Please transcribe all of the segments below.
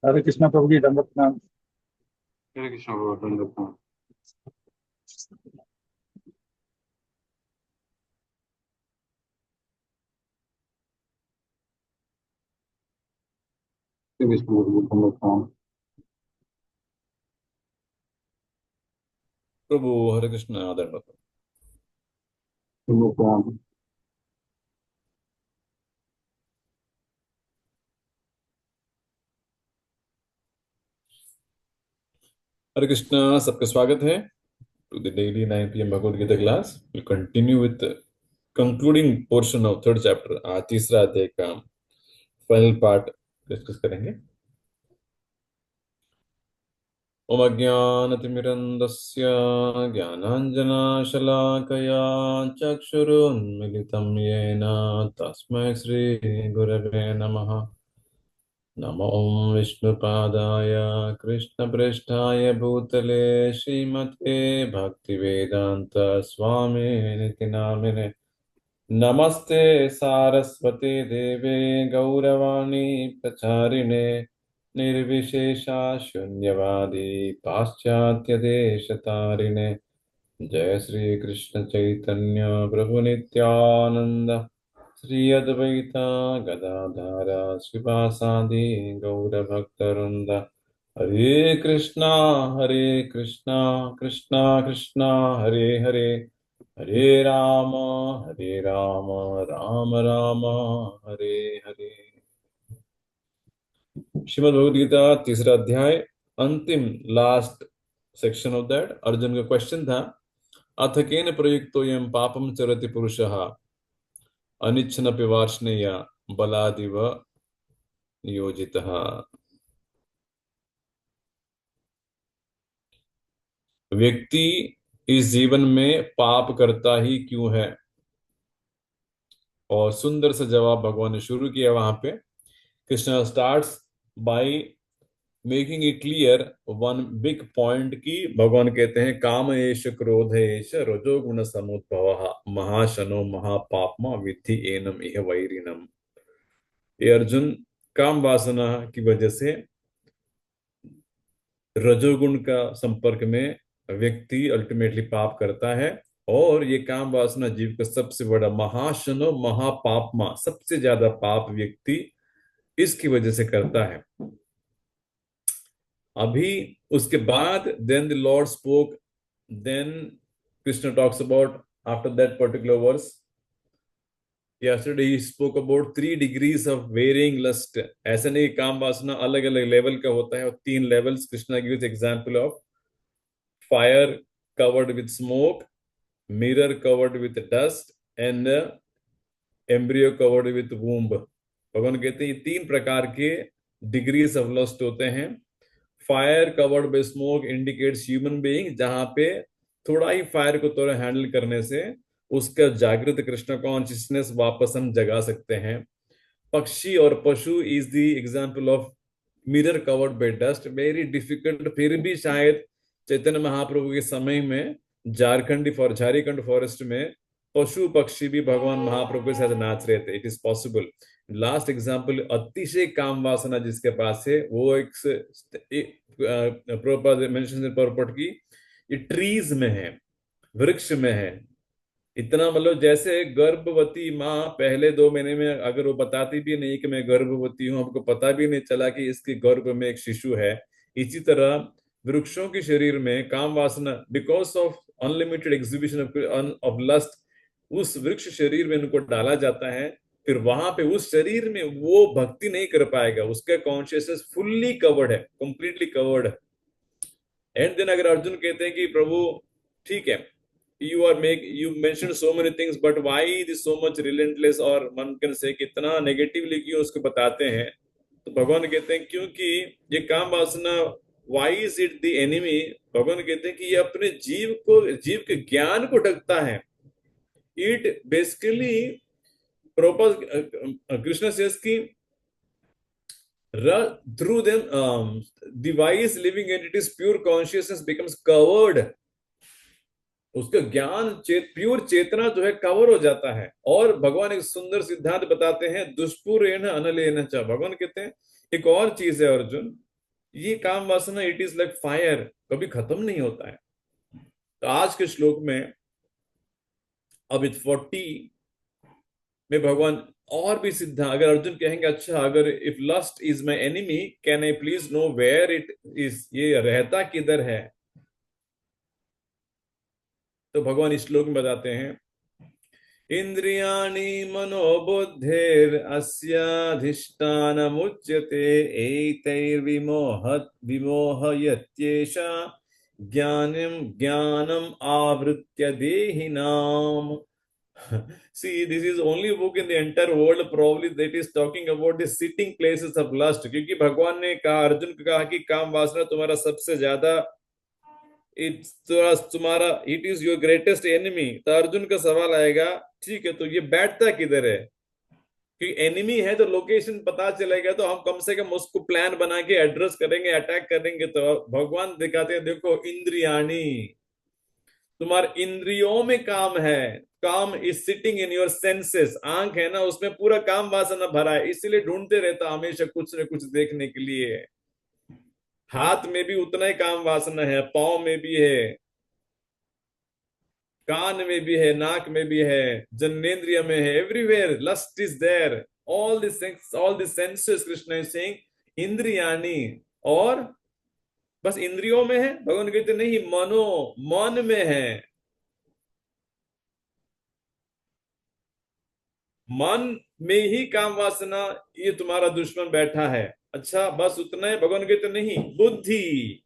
हरे कृष्णा प्रभु जी, दंडवत प्रणाम। हरे कृष्ण गोवर्धन दत्त। हरे कृष्ण गोवर्धन दत्त। प्रभु हरे कृष्ण आदर। दंडवत। हरे कृष्णा, सबका स्वागत है to the daily 9 PM Bhagavad Gita class. Will continue with concluding portion of third chapter. आज तीसरा अध्याय का फाइनल पार्ट डिस्कस करेंगे। ओम अज्ञानतिमिरन्दस्य ज्ञानाञ्जनशलाकया चक्षुरुन्मिलितं येन तस्मै श्रीगुरवे नमः। नमो विष्णुपादाय कृष्णप्रेष्ठाय भूतले श्रीमते भक्तिवेदांत स्वामिनिति नामिने। नमस्ते सारस्वते देवे गौरवाणी प्रचारिणे निर्विशेषा शून्यवादी पाश्चात्य देशतारिणे। जय श्री कृष्ण चैतन्य प्रभु नित्यानंद श्री अद्वैता गदाधर श्रीवासादि गौर भक्तवृंद। हरे कृष्णा कृष्णा कृष्णा हरे हरे, हरे राम राम राम हरे हरे। श्रीमद् भगवद गीता तीसरा अध्याय, अंतिम last section of that. Arjun का क्वेश्चन था, अथ केन प्रयुक्तोऽयं पापं चरति पुरुषः अनिच्छन्नपि वार्ष्णेय बलादिव नियोजितः। व्यक्ति इस जीवन में पाप करता ही क्यों है? और सुंदर सा जवाब भगवान ने शुरू किया वहां पे। Krishna starts by making it clear one big point की भगवान कहते हैं, काम एष क्रोध एष रजोगुण समुद्भव महाशनो महापापमा विद्धि एनम इह वैरिणम। ये अर्जुन, काम वासना की वजह से रजोगुण का संपर्क में व्यक्ति अल्टीमेटली पाप करता है। और ये काम वासना जीव का सबसे बड़ा महाशनो महापापमा, सबसे ज्यादा पाप व्यक्ति इसकी वजह से करता है। अभी उसके बाद then the lord spoke, then Krishna talks about after that particular verse. Yesterday he spoke about 3 degrees of varying lust. ऐसा नहीं, काम वासना अलग अलग लेवल का होता है, और 3 levels Krishna gives example of. Fire covered with smoke, mirror covered with dust, and embryo covered with womb. भगवान कहते हैं ये 3 प्रकार के डिग्रीज ऑफ लस्ट होते हैं। Fire covered by smoke indicates human being, जहां पे थोड़ा ही फायर को थोड़ा हैंडल करने से उसका जागृत कृष्ण कॉन्शियसनेस वापस हम जगा सकते हैं। पक्षी और पशु is the example of mirror covered by dust, very difficult. फिर भी शायद चैतन्य महाप्रभु के समय में झारखंड फॉरेस्ट में पशु पक्षी भी भगवान महाप्रभु के साथ नाच रहे थे। It is possible. Last example, अतिशय काम वासना जिसके पास है, वो एक प्रॉपर्ट की ये ट्रीज में है, वृक्ष में है। इतना मतलब जैसे गर्भवती माँ पहले 2 महीने में अगर वो बताती भी नहीं कि मैं गर्भवती हूँ, हमको पता भी नहीं चला कि इसके गर्भ में एक शिशु है। इसी तरह वृक्षों के शरीर में काम वासना, because of unlimited exhibition of lust, उस वृक्ष शरीर में उनको डाला जाता है। फिर वहां पे उस शरीर में वो भक्ति नहीं कर पाएगा, उसका कॉन्शियसनेस फुल्ली कवर्ड है, कंप्लीटली कवर्ड है। एंड देन अगर अर्जुन कहते हैं कि प्रभु ठीक है, you mentioned so many things, but why this so much relentless, और मन can say कितना नेगेटिवली क्यों उसको बताते हैं? तो भगवान कहते हैं क्योंकि ये काम वासना, why is it the enemy? भगवान कहते हैं कि ये अपने जीव के ज्ञान को ढकता है। It basically propose, Krishna says की through them, the wise living entity's pure consciousness becomes covered। उसका ज्ञान प्योर चेतना जो है कवर हो जाता है। और भगवान एक सुंदर सिद्धांत बताते हैं, दुष्पुरेण अनलेन च। भगवान कहते हैं एक और चीज है अर्जुन, ये काम वासना इट इज लाइक फायर, कभी खत्म नहीं होता है। तो आज के श्लोक में अब इस 40 में भगवान और भी सिद्धा, अगर अर्जुन कहेंगे अच्छा अगर if lust is my enemy can I please know where it is, ये रहता किधर है, तो भगवान इस श्लोक में बताते हैं इंद्रियाणि मनोबुद्धिर अस्याधिष्ठानमुच्यते एतैर्विमोहत् विमोहयत्येषा ज्ञानम ज्ञानम आवृत्य देहिनाम। See, this is only book in the entire world probably that is talking about the sitting places of lust, क्योंकि भगवान ने कहा, अर्जुन को कहा कि काम वासना तुम्हारा सबसे ज्यादा तुम्हारा it is your greatest enemy. तो अर्जुन का सवाल आएगा ठीक है तो ये बैठता किधर है, क्योंकि एनिमी है तो लोकेशन पता चलेगा तो हम कम से कम उसको प्लान बना के एड्रेस करेंगे, अटैक करेंगे। तो भगवान दिखाते हैं देखो इंद्रियाणी, तुम्हारे इंद्रियों में काम है, काम is sitting in your senses, आंख है ना उसमें पूरा काम वासना भरा है, इसीलिए ढूंढते रहता हमेशा कुछ न कुछ देखने के लिए। हाथ में भी उतना ही काम वासना है, पांव में भी है, कान में भी है, नाक में भी है, जन्नेन्द्रिय में है, everywhere lust is there, all the senses Krishna is saying इंद्रियाणी। और बस इंद्रियों में है, भगवान कहते नहीं मनो, मन में है, मन में ही काम वासना ये तुम्हारा दुश्मन बैठा है। अच्छा बस उतना है, भगवान कहते नहीं बुद्धि,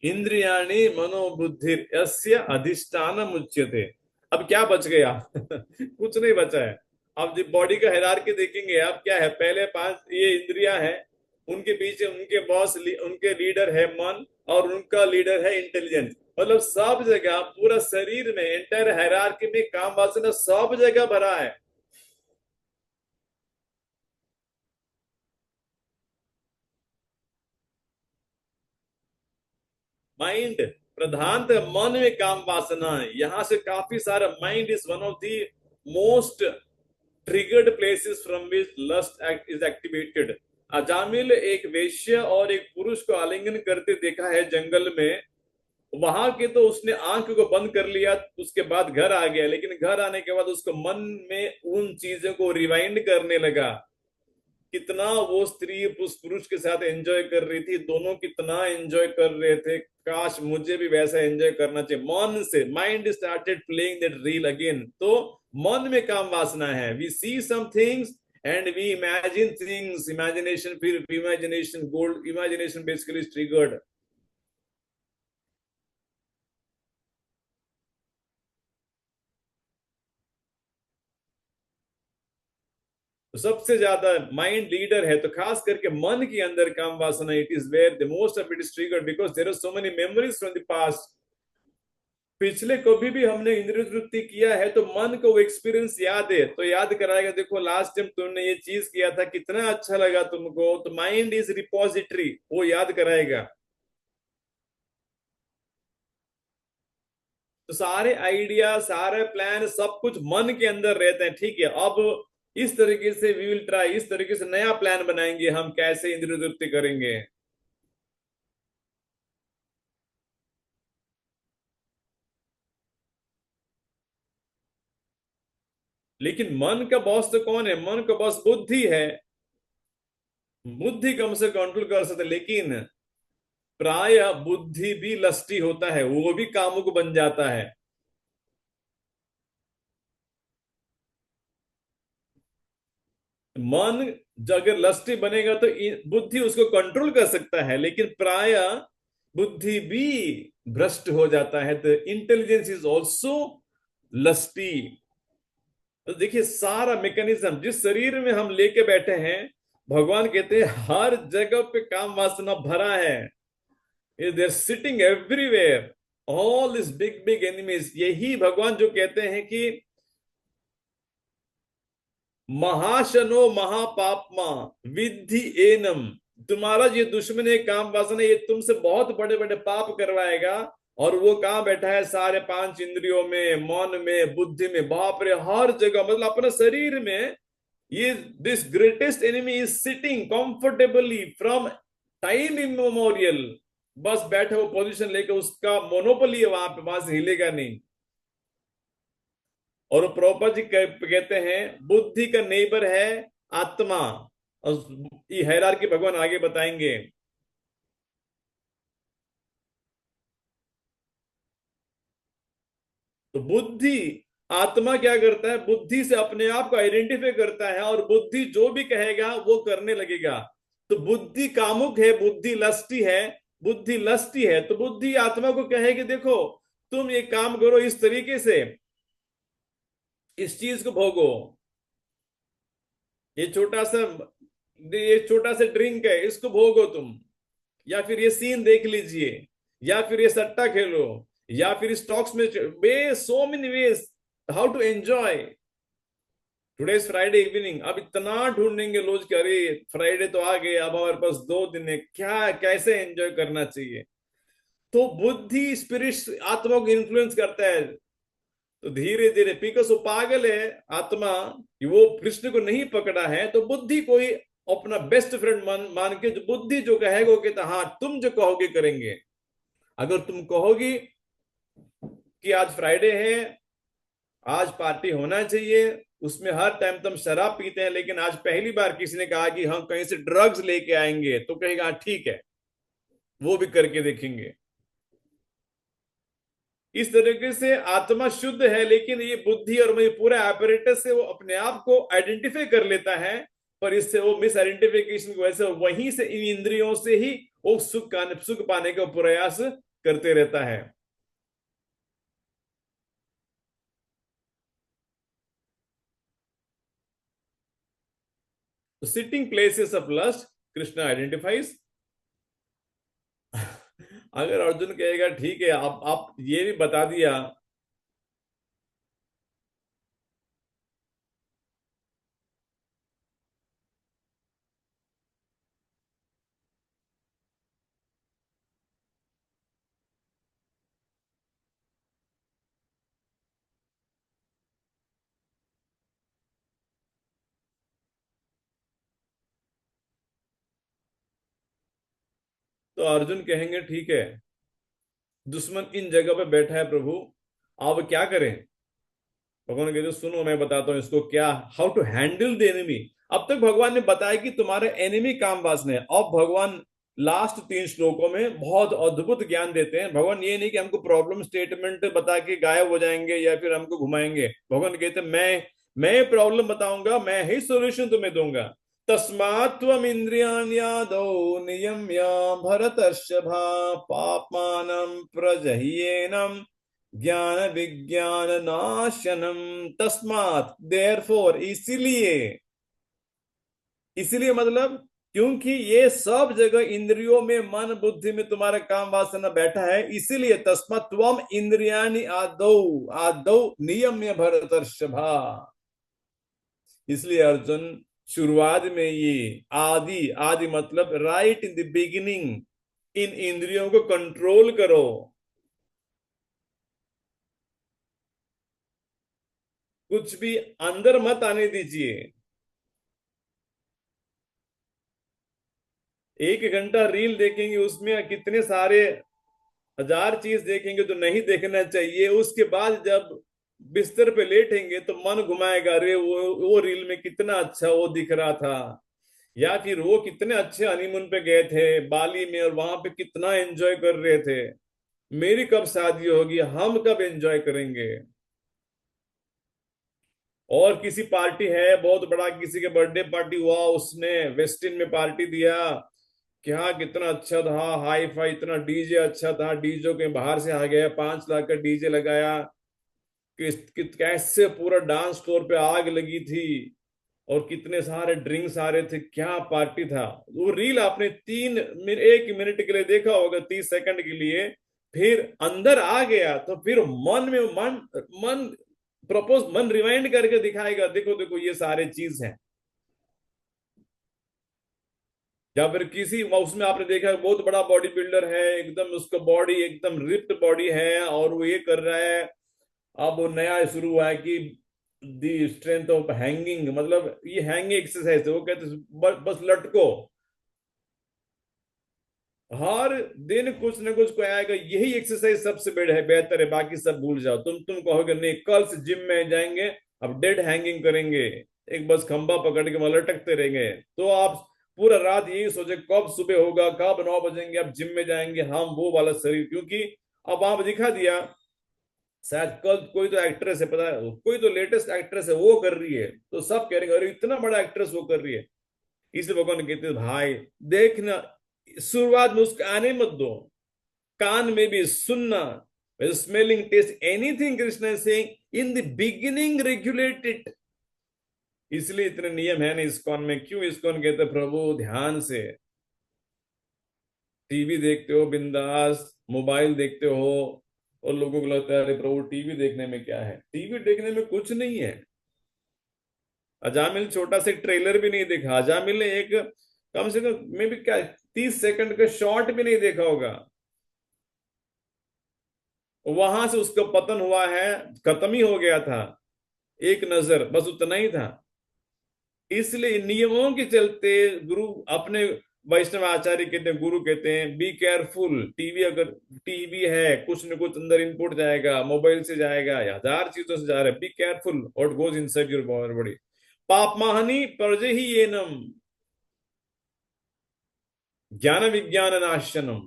इंद्रियाणि मनोबुद्धि यस्य अधिष्ठानम उच्यते। अब क्या बच गया कुछ नहीं बचा है। अब जब बॉडी का हायरार्की देखेंगे अब क्या है, पहले 5 ये इंद्रियां हैं, उनके पीछे उनके बॉस उनके लीडर है मन, और उनका लीडर है इंटेलिजेंस। मतलब सब जगह पूरा शरीर में एंटायर हायरार्की में काम वासना सब जगह भरा है। माइंड प्रधान मन में काम वासना है, यहां से काफी सारा mind is one of the most triggered places from which lust is activated. Ajamil एक वेश्या और एक पुरुष को आलिंगन करते देखा है जंगल में, वहां के तो उसने आंख को बंद कर लिया, उसके बाद घर आ गया, लेकिन घर आने के बाद उसको मन में उन चीजों को रिवाइंड करने लगा, कितना वो स्त्री उस पुरुष के साथ एंजॉय कर रही थी, दोनों कितना एंजॉय कर रहे थे, काश मुझे भी वैसा एंजॉय करना चाहिए। मन से mind started playing that reel again. तो मन में काम वासना है, we see some things and we imagine things, imagination, फिर imagination gold, imagination basically is triggered. तो सबसे ज्यादा माइंड लीडर है, तो खास करके मन के अंदर काम वासना, it is where the most of it is triggered because there are so many memories from the past. पिछले कभी भी हमने इंद्रिय तृप्ति किया है तो मन को वो एक्सपीरियंस याद है, तो याद कराएगा देखो लास्ट टाइम तुमने ये चीज किया था कितना अच्छा लगा तुमको, तो माइंड इज रिपोजिटरी, वो याद कराएगा। तो सारे आइडिया सारे प्लान सब कुछ मन के अंदर रहते हैं। ठीक है अब इस तरीके से वी विल ट्राई, इस तरीके से नया प्लान बनाएंगे हम कैसे इंद्रिय तृप्ति करेंगे। लेकिन मन का बॉस तो कौन है, मन का बॉस बुद्धि है, बुद्धि कम से कंट्रोल कर सकते, लेकिन प्राय बुद्धि भी लस्टी होता है, वो भी कामुक बन जाता है। मन अगर लस्टी बनेगा तो बुद्धि उसको कंट्रोल कर सकता है, लेकिन प्राय बुद्धि भी भ्रष्ट हो जाता है। तो इंटेलिजेंस इज ऑल्सो लस्टी। तो देखिए सारा मैकेनिज्म जिस शरीर में हम लेके बैठे हैं, भगवान कहते हैं हर जगह पे काम वासना भरा है, they are sitting everywhere, all this big big enemies. यही भगवान जो कहते हैं कि महाशनो महापापमा विद्धि एनम, तुम्हारा ये दुश्मन है काम वासना, ये तुमसे बहुत बड़े बड़े पाप करवाएगा। और वो कहां बैठा है, सारे 5 इंद्रियों में, मन में, बुद्धि में, बाप रे हर जगह, मतलब अपने शरीर में। ये this greatest enemy is sitting comfortably from time immemorial बस बैठे वो पोजीशन लेके उसका मोनोपोली है वहां से हिलेगा नहीं। और प्रभुपाद जी कहते हैं बुद्धि का नेबर है आत्मा। और ये हायरार्की भगवान आगे बताएंगे। तो बुद्धि, आत्मा क्या करता है, बुद्धि से अपने आप को आइडेंटिफाई करता है और बुद्धि जो भी कहेगा वो करने लगेगा। तो बुद्धि कामुक है, बुद्धि लस्टी है। बुद्धि लस्टी है तो बुद्धि आत्मा को कहेगी देखो तुम ये काम करो इस तरीके से, इस चीज को भोगो। ये छोटा सा ये छोटा सा ड्रिंक है, इसको भोगो तुम। या फिर ये सीन देख लीजिए, या फिर ये सट्टा खेलो, या फिर स्टॉक्स में वे so many ways how to enjoy. Today is Friday evening, अब इतना ढूंढेंगे लोग कि अरे फ्राइडे तो आ गए, अब हमारे पास 2 दिन है, क्या कैसे एंजॉय करना चाहिए। तो बुद्धि स्पिरिट आत्मा को इन्फ्लुएंस करता है। तो धीरे धीरे बिकॉज वो पागल है आत्मा, वो कृष्ण को नहीं पकड़ा है, तो बुद्धि को ही अपना बेस्ट फ्रेंड मान के जो बुद्धि जो कहेगा वो कहता हाँ तुम जो कहोगे करेंगे। अगर तुम कहोगी कि आज फ्राइडे है, आज पार्टी होना चाहिए, उसमें हर टाइम तुम शराब पीते हैं, लेकिन आज पहली बार किसी ने कहा कि हम कहीं से ड्रग्स लेके आएंगे, तो कहेगा "हाँ, ठीक है वो भी करके देखेंगे"। इस तरीके से आत्मा शुद्ध है, लेकिन ये बुद्धि और ये पूरा apparatus से वो अपने आप को आइडेंटिफाई कर लेता है। पर इससे वो मिस आइडेंटिफिकेशन की वजह से वहीं से इन इंद्रियों से ही वो सुख पाने का प्रयास करते रहता है। तो sitting places of lust Krishna identifies. अगर अर्जुन कहेगा ठीक है आप ये भी बता दिया। तो अर्जुन कहेंगे ठीक है, दुश्मन इन जगह पे बैठा है प्रभु, अब क्या करें। भगवान कहते सुनो मैं बताता हूं इसको क्या, how to handle the enemy. अब तक भगवान ने बताया कि तुम्हारे एनिमी काम वासना है। अब भगवान लास्ट 3 श्लोकों में बहुत अद्भुत ज्ञान देते हैं। भगवान ये नहीं कि हमको प्रॉब्लम स्टेटमेंट बता के गायब हो जाएंगे या फिर हमको घुमाएंगे। भगवान कहते मैं प्रॉब्लम बताऊंगा, मैं ही सोल्यूशन तुम्हें दूंगा। तस्मात् त्वम् इंद्रियाण्यादौ नियम्य भरतर्षभा पाप्मानं प्रजह्येनम् ज्ञान विज्ञान नाशनम। तस्मात देयरफॉर, इसीलिए, इसीलिए मतलब क्योंकि ये सब जगह इंद्रियों में मन बुद्धि में तुम्हारा काम वासना बैठा है, इसीलिए तस्मात् त्वम इंद्रियाणि आदौ आदौ नियम्य भरतर्षभा। इसलिए अर्जुन शुरुआत में ये आदि, आदि मतलब राइट इन द बिगिनिंग, इन इंद्रियों को कंट्रोल करो। कुछ भी अंदर मत आने दीजिए। 1 घंटा रील देखेंगे, उसमें कितने सारे हजार चीज देखेंगे जो नहीं देखना चाहिए। उसके बाद जब बिस्तर पे लेटेंगे तो मन घुमाएगा, अरे वो रील में कितना अच्छा वो दिख रहा था, या फिर वो कितने अच्छे हनीमून पे गए थे बाली में और वहां पे कितना एंजॉय कर रहे थे। मेरी कब शादी होगी, हम कब एंजॉय करेंगे। और किसी पार्टी है बहुत बड़ा, किसी के बर्थडे पार्टी हुआ, उसने वेस्टिन में पार्टी दिया, क्या कितना अच्छा था, हाई फाई, इतना डीजे अच्छा था, डीजे के बाहर से आ गया, 5 लाख का डीजे लगाया, कैसे पूरा डांस फ्लोर पे आग लगी थी और कितने सारे ड्रिंक्स आ रहे थे, क्या पार्टी था। वो रील आपने 1 मिनट के लिए देखा होगा, 30 सेकंड के लिए, फिर अंदर आ गया तो फिर मन में मन मन रिवाइंड करके दिखाएगा, देखो देखो ये सारे चीज हैं। या फिर किसी उसमें आपने देखा बहुत बड़ा बॉडी बिल्डर है, एकदम उसका बॉडी एकदम रिप्ड बॉडी है और वो ये कर रहा है। अब वो नया शुरू हुआ है कि दी स्ट्रेंथ ऑफ हैंगिंग, मतलब ये हैंगिंग एक्सरसाइज है। वो कहते बस लटको, हर दिन कुछ ना कुछ कोई आएगा, यही एक्सरसाइज सबसे बेहतर है, बाकी सब भूल जाओ। तुम कहोगे नहीं कल से जिम में जाएंगे, अब डेड हैंगिंग करेंगे, एक बस खंबा पकड़ के लटकते रहेंगे, तो आप पूरा रात यही सोचे कब सुबह होगा, कब 9 बजेंगे, अब जिम में जाएंगे हम, वो वाला शरीर। क्योंकि अब आप दिखा दिया, शायद कल कोई तो एक्ट्रेस है, पता है कोई तो लेटेस्ट एक्ट्रेस है वो कर रही है, तो सब कह रहे हैं अरे इतना बड़ा एक्ट्रेस वो कर रही है। इसलिए भगवान कहते हैं भाई देखना, शुरुआत में उसको आने मत दो, कान में भी सुनना, smelling taste anything, Krishna saying in the beginning regulate it. इसलिए इतने नियम है ना इस्कॉन में। क्यों इस्कॉन कहते हैं प्रभु ध्यान से, टीवी देखते हो बिंदास, मोबाइल देखते हो, और लोगों को लगता है अरे प्रभु टीवी देखने में क्या है, टीवी देखने में कुछ नहीं है। अजामिल छोटा सा ट्रेलर भी नहीं देखा, अजामिल ने एक कम से कम मे भी क्या 30 सेकंड का शॉर्ट भी नहीं देखा होगा, वहां से उसका पतन हुआ है, खत्म ही हो गया था, एक नजर बस उतना ही था। इसलिए नियमों के चलते गुरु अपने वैष्णव आचार्य कहते हैं, गुरु कहते हैं बी केयरफुल, टीवी अगर टीवी है कुछ न कुछ अंदर इनपुट जाएगा, मोबाइल से जाएगा, हजार चीजों से जा रहा है, be careful what goes inside your body. पापमाहनि परजहि येनम ज्ञान विज्ञान नाशनम।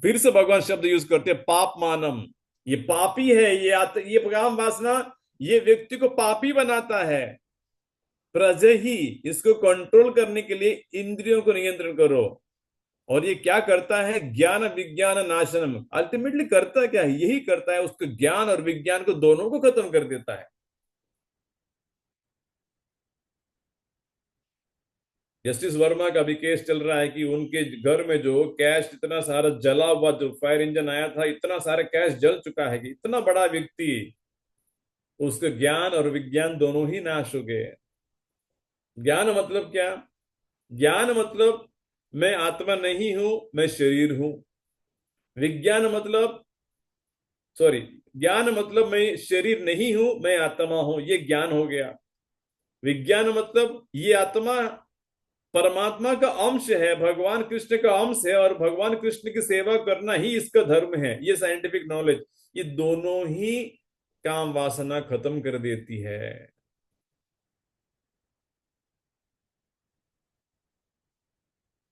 फिर से भगवान शब्द यूज करते हैं पाप मानम, ये पापी है, ये काम वासना ये व्यक्ति को पापी बनाता है। प्रजहि, इसको कंट्रोल करने के लिए इंद्रियों को नियंत्रण करो। और ये क्या करता है, ज्ञान विज्ञान नाशनम, अल्टीमेटली करता क्या है, यही करता है, उसको ज्ञान और विज्ञान को दोनों को खत्म कर देता है। जस्टिस वर्मा का भी केस चल रहा है कि उनके घर में जो कैश इतना सारा जला हुआ, जो फायर इंजन आया था, इतना सारा कैश जल चुका है कि इतना बड़ा व्यक्ति, उसके ज्ञान और विज्ञान दोनों ही नाश हो गए। ज्ञान मतलब क्या, ज्ञान मतलब मैं आत्मा नहीं हूं, मैं शरीर हूं। विज्ञान मतलब, सॉरी, ज्ञान मतलब मैं शरीर नहीं हूं, मैं आत्मा हूं, ये ज्ञान हो गया। विज्ञान मतलब ये आत्मा परमात्मा का अंश है, भगवान कृष्ण का अंश है, और भगवान कृष्ण की सेवा करना ही इसका धर्म है, ये साइंटिफिक नॉलेज। ये दोनों ही काम वासना खत्म कर देती है।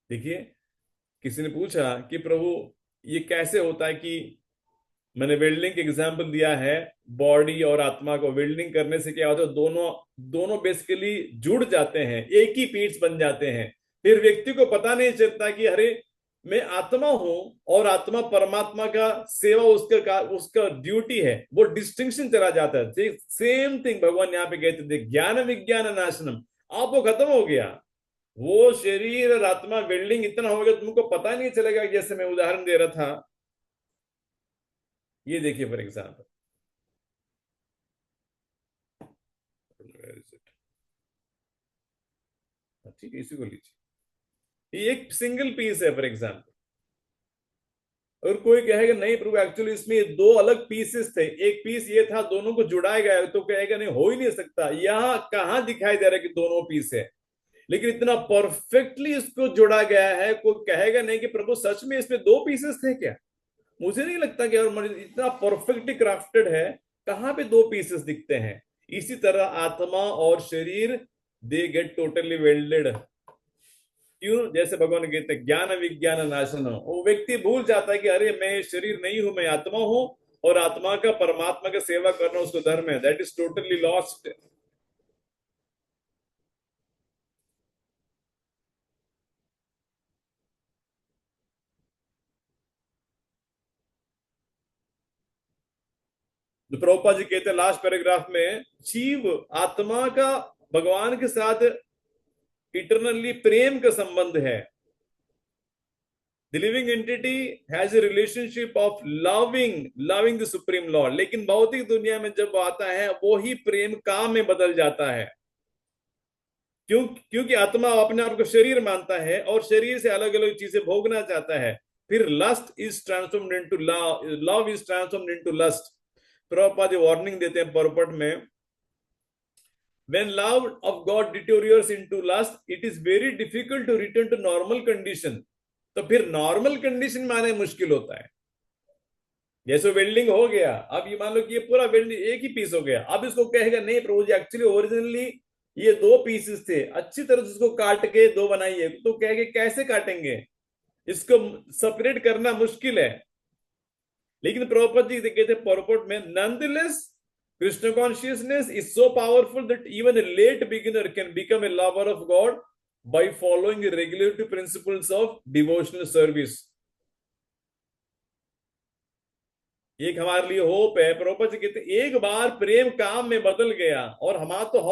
देखिए, किसी ने पूछा कि प्रभु ये कैसे होता है कि, मैंने वेल्डिंग एग्जाम्पल दिया है, बॉडी और आत्मा को वेल्डिंग करने से क्या होता है, दोनों दोनों बेसिकली जुड़ जाते हैं, एक ही पीस बन जाते हैं। फिर व्यक्ति को पता नहीं चलता कि अरे मैं आत्मा हूं और आत्मा परमात्मा का सेवा उसका ड्यूटी है, वो डिस्टिंक्शन चला जाता है। सेम थिंग भगवान यहाँ पे कहते थे ज्ञान विज्ञान नाशनम, आप वो खत्म हो गया, वो शरीर और आत्मा वेल्डिंग इतना हो गया तुमको पता नहीं चलेगा। जैसे मैं उदाहरण दे रहा था, ये देखिए फॉर एग्जाम्पल, ठीक है इसी को लीजिए, ये एक सिंगल पीस है फॉर एग्जाम्पल। और कोई कहेगा नहीं प्रभु एक्चुअली इसमें ये दो अलग पीसेस थे, एक पीस ये था, दोनों को जुड़ाया गया, तो कहेगा नहीं हो ही नहीं सकता, यहाँ कहाँ दिखाई दे रहा है कि दोनों पीस है। लेकिन इतना परफेक्टली इसको जोड़ा गया है, कोई कहेगा नहीं कि प्रभु सच में इसमें दो पीसेस थे क्या। मुझे नहीं लगता कि और इतना परफेक्टली क्राफ्टेड है, कहाँ पे दो पीसेस दिखते हैं। इसी तरह आत्मा और शरीर दे गेट टोटली वेल्डेड। क्यों, जैसे भगवान कहते हैं ज्ञान विज्ञान नाशन, वो व्यक्ति भूल जाता है कि अरे मैं शरीर नहीं हूं, मैं आत्मा हूं, और आत्मा का परमात्मा का सेवा करना उसको धर्म है, दैट इज टोटली लॉस्ट। तो प्रभुपाद जी कहते हैं लास्ट पैराग्राफ में, जीव आत्मा का भगवान के साथ इटरनली प्रेम का संबंध है। The living entity has a relationship of loving the supreme lord। लेकिन भौतिक दुनिया में जब वो आता है, वो ही प्रेम काम में बदल जाता है। क्योंकि आत्मा अपने आप को शरीर मानता है और शरीर से अलग अलग चीजें भोगना चाहता है। फिर lust is transformed into love, love is transformed into lust. Prabhupada warning देते हैं पर्पट में, when love of God deteriorates into lust, it is very difficult to return to normal condition। तो फिर नॉर्मल कंडीशन में आने मुश्किल होता है। जैसे वेल्डिंग हो गया, अब ये मान लो कि ये पूरा वेल्डिंग एक ही पीस हो गया, अब इसको कहेगा नहीं प्रभु जी एक्चुअली ओरिजिनली ये दो पीसेस थे, अच्छी तरह से उसको काट के दो बनाइए, तो कहेंगे कैसे काटेंगे, इसको सेपरेट करना मुश्किल है। लेकिन प्रभुपाद जी कहते purport में nonetheless Krishna consciousness is so powerful that even a late beginner can become a lover of God by following the regulative principles of devotional service। एक हमारे लिए होप है। प्रभुपाद जी कहते एक बार प्रेम काम में बदल गया, और हम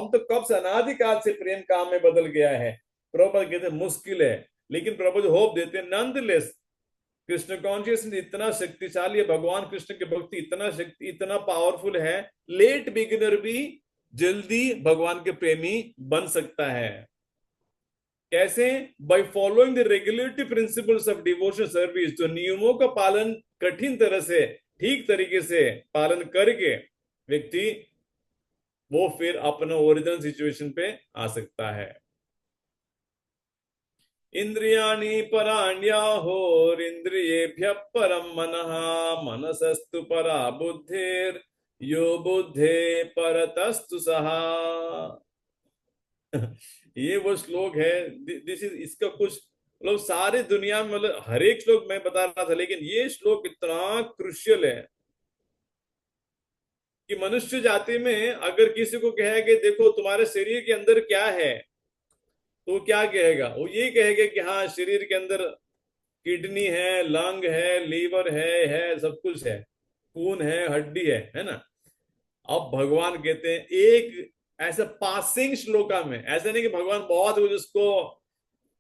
तो कब से अनादिकाल से प्रेम काम में बदल गया है। प्रभुपाद कहते मुश्किल है, लेकिन प्रभुपाद होप देते हैं नॉनदलेस कृष्ण कॉन्शियसनेस इतना शक्तिशाली है, भगवान कृष्ण की भक्ति इतना पावरफुल है, लेट बिगिनर भी जल्दी भगवान के प्रेमी बन सकता है। कैसे? By following the regulatory principles of devotion service. तो नियमों का पालन कठिन तरह से ठीक तरीके से पालन करके व्यक्ति वो फिर अपना ओरिजिनल सिचुएशन पे आ सकता है। इंद्रियाणि पराण्याहोरिन्द्रियेभ्यः परं मनः, मनसस्तु परा बुद्धिर यो बुद्धे परतस्तु सहा। ये वो श्लोक है। दिस इज इसका कुछ मतलब सारे दुनिया में मतलब हर एक श्लोक मैं बता रहा था, लेकिन ये श्लोक इतना क्रुशियल है कि मनुष्य जाति में अगर किसी को कहे कि देखो तुम्हारे शरीर के अंदर क्या है, तो क्या कहेगा? वो ये कहेगा कि हाँ शरीर के अंदर किडनी है, लंग है, लीवर है सब कुछ है, खून है, हड्डी है ना। अब भगवान कहते हैं एक ऐसा पासिंग श्लोका में, ऐसा नहीं कि भगवान बहुत कुछ उसको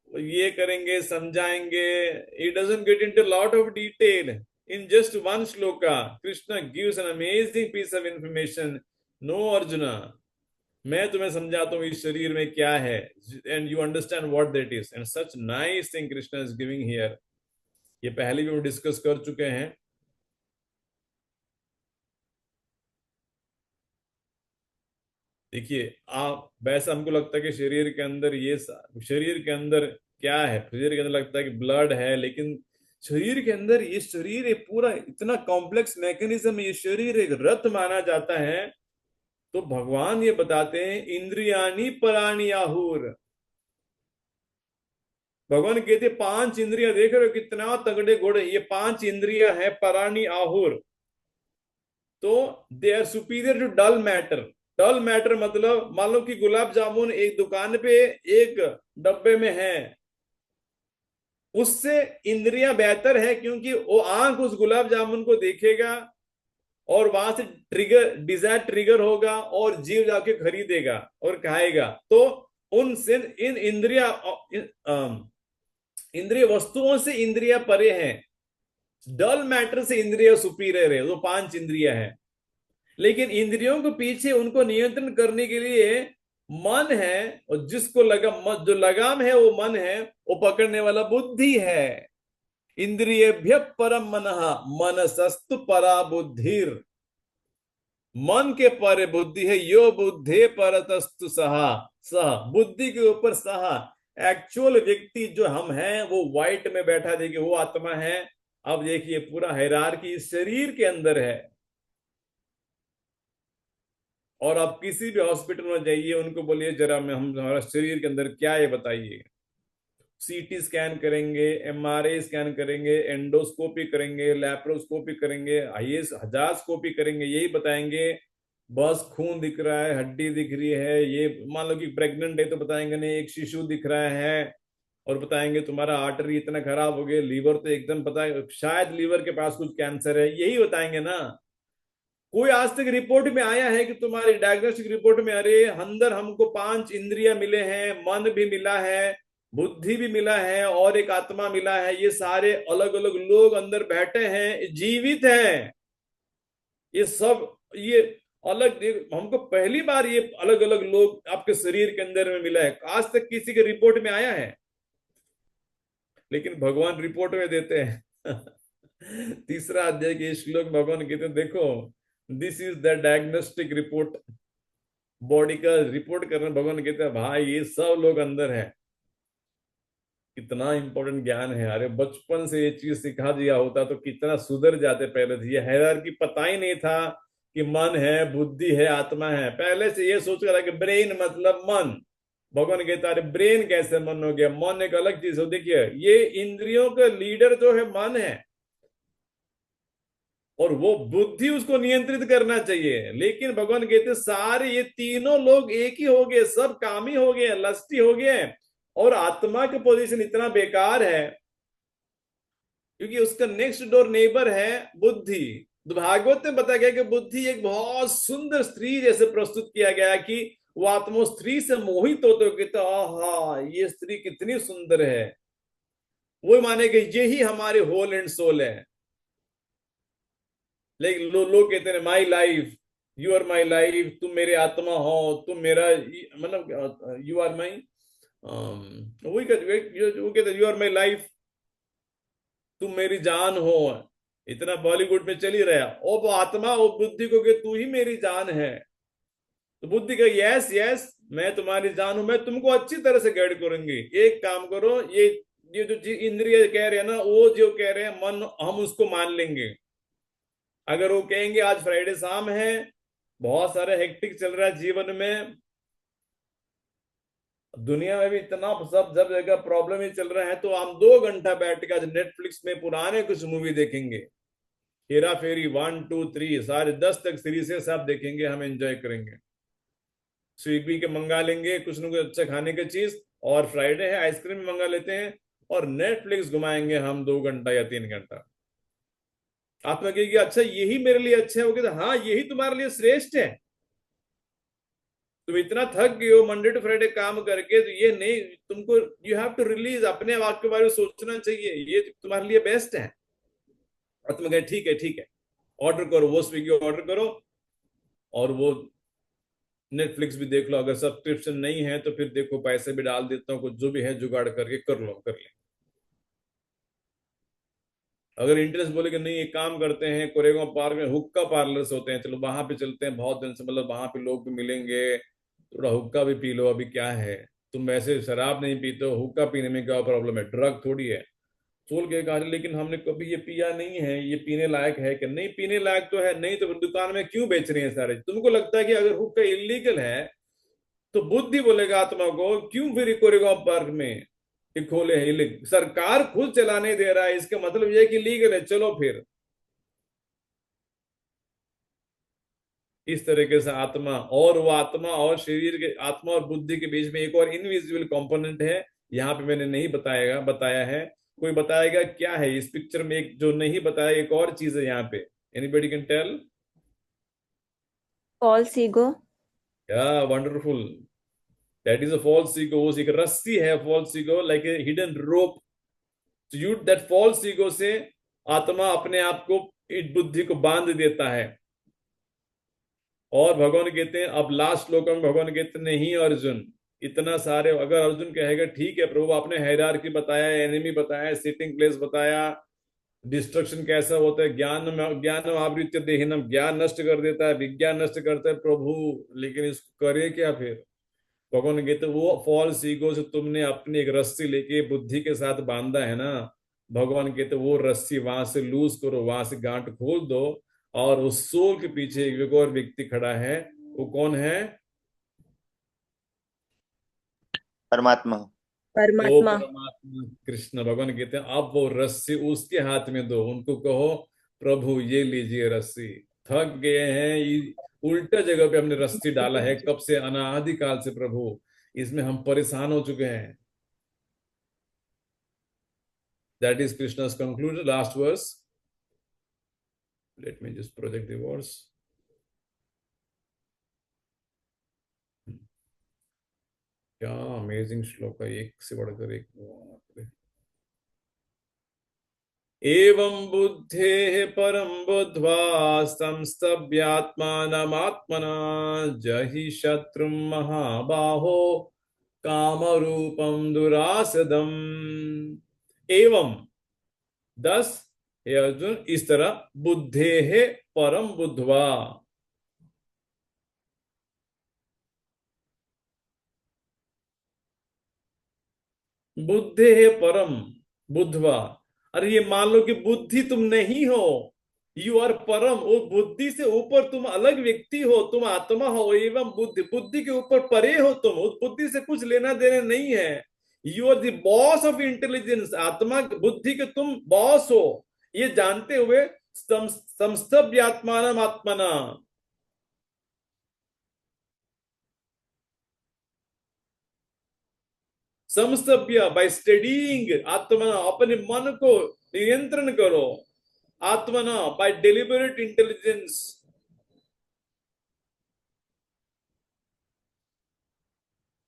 ये करेंगे समझाएंगे, it doesn't get into lot of detail in just one shloka. Krishna gives an amazing piece of information. No Arjuna, मैं तुम्हें समझाता हूँ इस शरीर में क्या है, and you understand what that is, and such nice thing Krishna is giving here. ये पहले भी हम डिस्कस कर चुके हैं। देखिए आप वैसा हमको लगता है कि शरीर के अंदर शरीर के अंदर क्या है, शरीर के अंदर लगता है कि ब्लड है, लेकिन शरीर के अंदर ये शरीर एक पूरा इतना कॉम्प्लेक्स मैकेनिज्म, ये शरीर एक रथ माना जाता है। तो भगवान ये बताते हैं इंद्रियाणी पराणी आहुर। भगवान कहते पांच इंद्रियां, देख रहे हो कितना तगड़े घोड़े, ये पांच इंद्रियां है पराणी आहुर। तो they are superior to dull matter. Dull matter मतलब मान लो कि गुलाब जामुन एक दुकान पे एक डब्बे में है, उससे इंद्रियां बेहतर है, क्योंकि वो आंख उस गुलाब जामुन को देखेगा और वहां से डिजायर ट्रिगर होगा और जीव जाके खरीदेगा और खाएगा। तो उनसे इन इंद्रिय वस्तुओं से इंद्रिया परे हैं, डल मैटर से इंद्रिय सुपीरियर है। वो पांच इंद्रिया है, लेकिन इंद्रियों के पीछे उनको नियंत्रण करने के लिए मन है, और जिसको जो लगाम है वो मन है, वो पकड़ने वाला बुद्धि है। इंद्रियेभ्य परम मनः मनसस्तु परा बुद्धिर। मन के परे बुद्धि है, यो बुद्धे परतस्तु सहा। सह बुद्धि के ऊपर सहा। एक्चुअल व्यक्ति जो हम हैं वो व्हाइट में बैठा, देखिए वो आत्मा है। अब देखिए पूरा हायरार्की शरीर के अंदर है, और आप किसी भी हॉस्पिटल में जाइए, उनको बोलिए जरा मैं हम हमारा शरीर के अंदर क्या है बताइए। सीटी स्कैन करेंगे, एमआरआई स्कैन करेंगे, एंडोस्कोपी करेंगे, लैप्रोस्कोपी करेंगे, आईएस हजारस्कोपी करेंगे, यही बताएंगे बस खून दिख रहा है, हड्डी दिख रही है। ये मान लो कि प्रेग्नेंट है तो बताएंगे नहीं एक शिशु दिख रहा है, और बताएंगे तुम्हारा आर्टरी इतना खराब हो गया, लीवर तो एकदम पता है शायद लीवर के पास कुछ कैंसर है, यही बताएंगे ना। कोई आज तक रिपोर्ट में आया है कि तुम्हारी डायग्नोस्टिक रिपोर्ट में अरे अंदर हमको पांच इंद्रियां मिले हैं, मन भी मिला है, बुद्धि भी मिला है, और एक आत्मा मिला है, ये सारे अलग अलग लोग अंदर बैठे हैं, जीवित हैं, ये सब ये अलग, हमको पहली बार ये अलग अलग लोग आपके शरीर के अंदर में मिला है, आज तक किसी के रिपोर्ट में आया है? लेकिन भगवान रिपोर्ट में देते हैं। तीसरा अध्याय के श्लोक भगवान कहते हैं देखो this is the diagnostic report. Body का रिपोर्ट करना भगवान कहते हैं भाई ये सब लोग अंदर है। कितना इंपॉर्टेंट ज्ञान है। अरे बचपन से ये चीज सिखा दिया होता तो कितना सुधर जाते पहले से। ये हायरार्की पता ही नहीं था कि मन है, बुद्धि है, आत्मा है। पहले से ये सोच रहा कि ब्रेन मतलब मन। भगवान कहता है अरे ब्रेन कैसे मन हो गया? मन एक अलग चीज हो। देखिए ये इंद्रियों का लीडर जो है मन है, और वो बुद्धि उसको नियंत्रित करना चाहिए। लेकिन भगवान कहते सारे ये तीनों लोग एक ही हो गए, सब कामी हो गए, लस्टी हो गए, और आत्मा का पोजीशन इतना बेकार है क्योंकि उसका नेक्स्ट डोर नेबर है बुद्धि। तो भागवत में बताया गया कि बुद्धि एक बहुत सुंदर स्त्री जैसे प्रस्तुत किया गया कि वो आत्मा स्त्री से मोहित होते हो कहते आहा ये स्त्री कितनी सुंदर है। वो माने कि यही हमारे होल एंड सोल है। लेकिन लोग कहते हैं my life, you are my life, तुम मेरे आत्मा हो, तुम मेरा मतलब यू आर माई, वही कहते वो कहते यू आर माई लाइफ, तुम मेरी जान हो। इतना बॉलीवुड में चल ही रहा। ओ वो आत्मा वो बुद्धि को कि तू ही मेरी जान है। तो बुद्धि का यस यस मैं तुम्हारी जान हूं, मैं तुमको अच्छी तरह से गाइड करूंगी। एक काम करो, ये जो इंद्रिय कह रहे हैं ना, वो जो कह रहे हैं मन, हम उसको मान लेंगे। अगर वो कहेंगे आज फ्राइडे शाम है, बहुत सारा हेक्टिक चल रहा है जीवन में, दुनिया में भी इतना सब जब जगह प्रॉब्लम ही चल रहा है, तो हम 2 घंटा बैठ के आज नेटफ्लिक्स में पुराने कुछ मूवी देखेंगे। हेरा फेरी 1 2 3 सारे 10 तक सीरीज है, सब देखेंगे, हम एंजॉय करेंगे। स्विगी के मंगा लेंगे कुछ न कुछ अच्छा खाने की चीज, और फ्राइडे है आइसक्रीम मंगा लेते हैं, और नेटफ्लिक्स घुमाएंगे हम 2 घंटा या 3 घंटा। आप लगेगी अच्छा यही मेरे लिए अच्छा है, वो कहते हाँ यही तुम्हारे लिए श्रेष्ठ है। तुम इतना थक गए हो मंडे टू फ्राइडे काम करके, तो ये नहीं, तुमको यू हैव टू रिलीज, अपने आप के बारे में सोचना चाहिए, ये तुम्हारे लिए बेस्ट है। और तुम कहे ठीक है ठीक है, ऑर्डर करो, वो स्विगी ऑर्डर करो, और वो नेटफ्लिक्स भी देख लो। अगर सब्सक्रिप्शन नहीं है तो फिर देखो पैसे भी डाल देता हूँ, कुछ जो भी है जुगाड़ करके कर लो, कर ले। अगर इंटरेस्ट बोले कि नहीं एक काम करते हैं, कोरेगांव पार्क में हुक्का पार्लर्स होते हैं, चलो वहां पे चलते हैं, बहुत दिन से मतलब वहां पे लोग भी मिलेंगे, थोड़ा हुक्का भी पी लो। अभी क्या है, तुम वैसे शराब नहीं पीते हो, हुक्का पीने में क्या प्रॉब्लम है, ड्रग थोड़ी है। सोल के कहा लेकिन हमने कभी ये पिया नहीं है, ये पीने लायक है कि नहीं? पीने लायक तो है, नहीं तो फिर दुकान में क्यों बेच रहे हैं सारे? तुमको लगता है कि अगर हुक्का इलीगल है तो बुद्धि बोलेगा आत्मा को क्यों फिर कोरेगांव पार्क में ये खोले हैं illegal? सरकार खुद चलाने दे रहा है, इसका मतलब यह कि लीगल है, चलो फिर। इस तरीके से आत्मा, और वो आत्मा और शरीर के, आत्मा और बुद्धि के बीच में एक और इनविजिबल कंपोनेंट है, यहाँ पे मैंने नहीं बताया है। कोई बताएगा क्या है इस पिक्चर में? एक जो नहीं बताया, एक और चीज है यहाँ पे, anybody can tell? False ego. या wonderful, that is a false ego. एक रस्सी है false ego, like a hidden rope. You that false ego से आत्मा अपने आप को, बुद्धि को बांध देता है। और भगवान कहते हैं, अब लास्ट श्लोक में भगवान कहते हैं नहीं अर्जुन, इतना सारे, अगर अर्जुन कहेगा ठीक है प्रभु आपने हायरार्की बताया, एनिमी बताया, सिटिंग प्लेस बताया, डिस्ट्रक्शन कैसा होता है, ज्ञान आवृत्य देहिनम, ज्ञान नष्ट कर देता है, विज्ञान नष्ट करता है प्रभु, लेकिन इसको करे क्या फिर? भगवान कहते वो फॉल्स ईगो से तुमने अपनी एक रस्सी लेके बुद्धि के साथ बांधा है ना, भगवान कहते वो रस्सी वहां से लूज करो, वहां से गांठ खोल दो, और उस सोल के पीछे एक और व्यक्ति खड़ा है। वो कौन है? परमात्मा। वो परमात्मा। परमात्मा कृष्ण। भगवान कहते हैं अब वो रस्सी उसके हाथ में दो, उनको कहो प्रभु ये लीजिए रस्सी। थक गए हैं, उल्टा जगह पे हमने रस्सी डाला है कब से, अनादिकाल से प्रभु, इसमें हम परेशान हो चुके हैं। That is Krishna's conclusion, last verse. Let me just project the verse. क्या अमेजिंग श्लोक है, एक से बढ़कर एक। एवं बुद्धेः परं बुद्ध्वा संस्तभ्यात्मानमात्मना जहि शत्रुं महाबाहो कामरूपं दुरासदम्। एवं, दस, हे अर्जुन, इस तरह बुद्धेः परम बुद्धवा, बुद्धे है परम बुद्धवा। अरे ये मान लो कि बुद्धि तुम नहीं हो, यू आर परम। वो बुद्धि से ऊपर तुम अलग व्यक्ति हो, तुम आत्मा हो एवं बुद्धि, बुद्धि के ऊपर परे हो तुम, उस बुद्धि से कुछ लेना देना नहीं है। You are the boss of intelligence, आत्मा बुद्धि के तुम बॉस हो, ये जानते हुए संस्तभ्य आत्मानम आत्मना। समस्तभ्य बाय स्टडीइंग आत्मना, अपने मन को नियंत्रण करो, आत्मना बाय डेलिबरेट इंटेलिजेंस।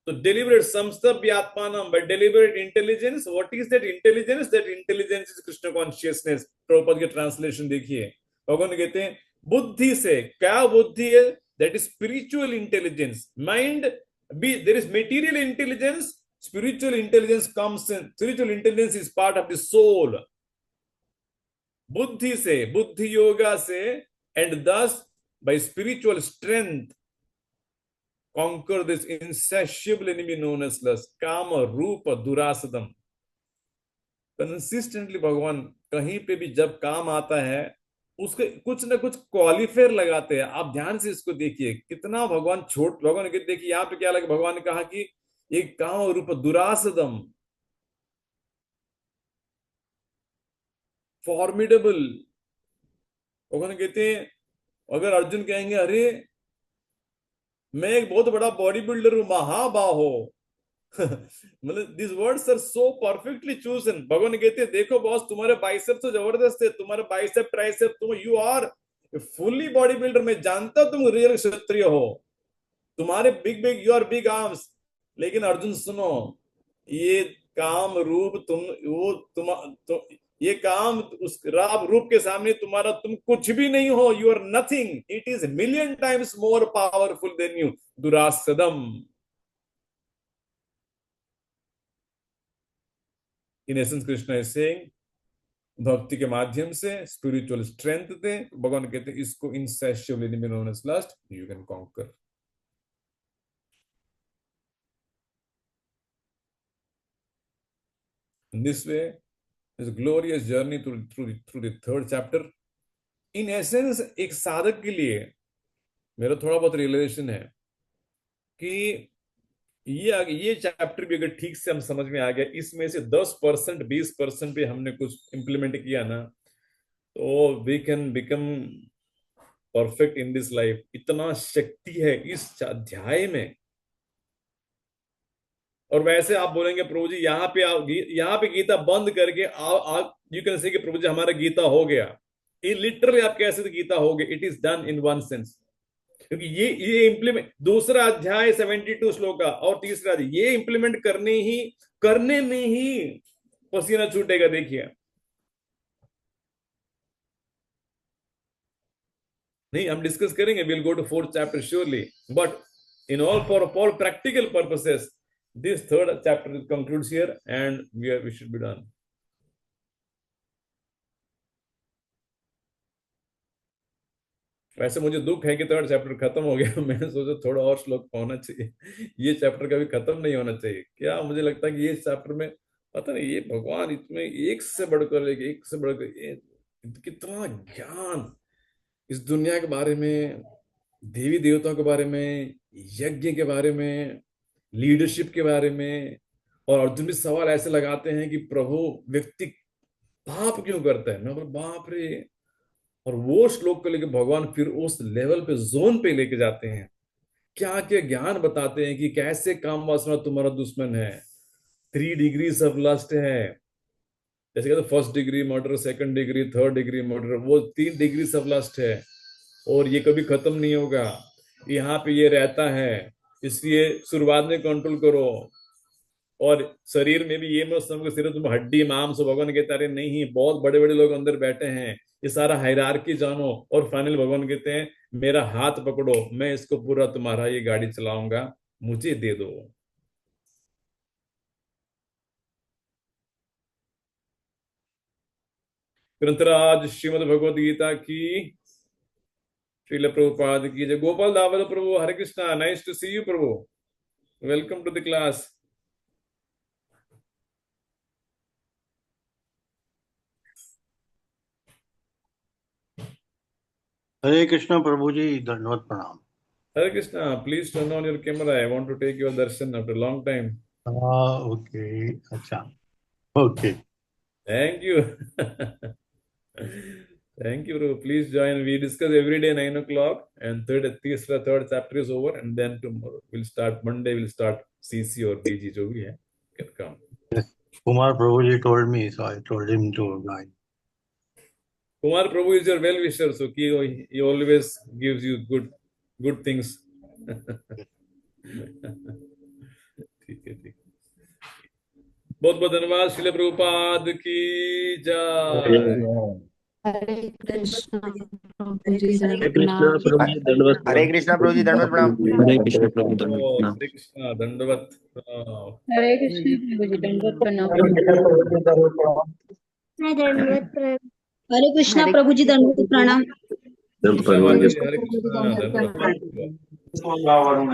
तो deliberate samstabhyatmanam, by deliberate intelligence. What is that intelligence? That intelligence is Krishna consciousness. Prabhupada के ट्रांसलेशन देखिए, भगवान कहते हैं बुद्धि से, क्या बुद्धि है? That is spiritual intelligence. Mind, there is material intelligence. Spiritual intelligence comes in. Spiritual intelligence is part of the soul. बुद्धि से, बुद्धि योगा से, and thus by spiritual strength conquer this insatiable enemy known as lust, kama रूप दुरासदम। Consistently भगवान कहीं पे भी जब काम आता है, उसके कुछ ना कुछ क्वालिफायर लगाते हैं। आप ध्यान से इसको देखिए, कितना भगवान भगवान के देखिए यहाँ पे क्या लगे, भगवान ने कहा कि एक काम रूप दुरासदम, फॉर्मिडेबल। भगवान कहते हैं, अगर अर्जुन कहेंगे अरे मैं एक बहुत बड़ा बॉडी बिल्डर हूं, महाबाहो, मतलब this words are so perfectly chosen. भगवान कहते हैं देखो बॉस, तुम्हारे बाइसेप तो जबरदस्त है, तुम्हारे बाइसेप ट्राइसेप, तुम you are fully body builder, मैं जानता तुम रियल क्षत्रिय हो, तुम्हारे big big, you are big arms. लेकिन अर्जुन सुनो, ये काम रूप ये काम उस राम रूप के सामने तुम्हारा, तुम कुछ भी नहीं हो, you are nothing, it is million times more powerful than you, दुरासदम। In essence Krishna is saying, भक्ति के माध्यम से स्पिरिचुअल स्ट्रेंथ दे। भगवान कहते हैं इसको insatiable enemy known as lust you can conquer. In this way, this glorious journey through the third chapter. In essence, एक साधक के लिए मेरा थोड़ा बहुत रियलाइजेशन है कि ये चैप्टर भी अगर ठीक से हम समझ में आ गया, इसमें से 10% 20% भी हमने कुछ इंप्लीमेंट किया ना, तो we can become perfect in this life. इतना शक्ति है इस अध्याय में। और वैसे आप बोलेंगे प्रभु जी यहाँ पे गीता बंद करके यू कैन से कि प्रभु जी हमारा गीता हो गया। ये लिटरली आप कह सकते गीता हो गया, it is done in one sense. क्योंकि ये इंप्लीमेंट, दूसरा अध्याय 72 श्लोक का और तीसरा अध्याय, ये इंप्लीमेंट करने में ही पसीना छूटेगा। देखिए, नहीं हम डिस्कस करेंगे, will go to fourth chapter surely, but in all practical purposes this third chapter concludes here and we should be done. वैसे मुझे दुख है कि थर्ड चैप्टर खत्म हो गया। मैंने सोचा थोड़ा और श्लोक होना चाहिए, ये चैप्टर कभी खत्म नहीं होना चाहिए। क्या मुझे लगता है कि ये चैप्टर में पता नहीं, ये भगवान इसमें एक से बढ़कर कितना ज्ञान इस दुनिया के बारे में, देवी देवताओं के बारे में, यज्ञ के बारे में, लीडरशिप के बारे में। और अर्जुन भी सवाल ऐसे लगाते हैं कि प्रभु व्यक्ति पाप क्यों करता है? मैं बोला बाप रे। और वो श्लोक को लेकर भगवान फिर उस लेवल पे, जोन पे लेके जाते हैं, क्या क्या ज्ञान बताते हैं कि कैसे काम वासना तुम्हारा दुश्मन है। 3 डिग्रीज ऑफ लस्ट है, जैसे कहते first degree murder, second degree, third degree murder, वो 3 डिग्रीज ऑफ लस्ट है और ये कभी खत्म नहीं होगा। यहाँ पे ये रहता है, इसलिए शुरुआत में कंट्रोल करो। और शरीर में भी ये मत समझो सिर्फ तुम हड्डी मांस हो। भगवान कहते अरे नहीं, बहुत बड़े बड़े लोग अंदर बैठे हैं, ये सारा हायरार्की जानो। और फाइनल भगवान कहते हैं मेरा हाथ पकड़ो, मैं इसको पूरा तुम्हारा ये गाड़ी चलाऊंगा, मुझे दे दो। ग्रंथराज श्रीमद् भगवद गीता की, श्रील प्रभुपाद की जय। गोपाल दावल प्रभु, Hare Krishna, nice to see you प्रभु, welcome to the class. Hare Krishna प्रभु जी, दंडवत प्रणाम। Hare Krishna, please turn on your camera. I want to take your darshan after a long time. Okay, अच्छा, okay. Thank you. Thank you, bro. Please join. We discuss every day 9 o'clock, and third chapter is over, and then tomorrow we'll start. Monday we'll start CC or DG. जो भी है, can come. Kumar Prabhuji told me, so I told him to join. Kumar Prabhu is your well wisher, so he always gives you good things. ठीक है, ठीक। बहुत बहुत धन्यवाद। श्रील प्रभुपाद की जय। हरे कृष्ण प्रभु जी हरे कृष्ण प्रभु जी दंडवत हरे कृष्णा प्रभु जी दंडवत प्रणाम। हरे कृष्ण प्रभु दंडवत ओ, प्रणाम। हरे कृष्णा दंडवत प्रणाम। हरे कृष्ण प्रभु जी दंडवत प्रणाम। हरे कृष्णा प्रभु जी दंडवत प्रणाम। हरे कृष्णा दंडवत प्रणाम।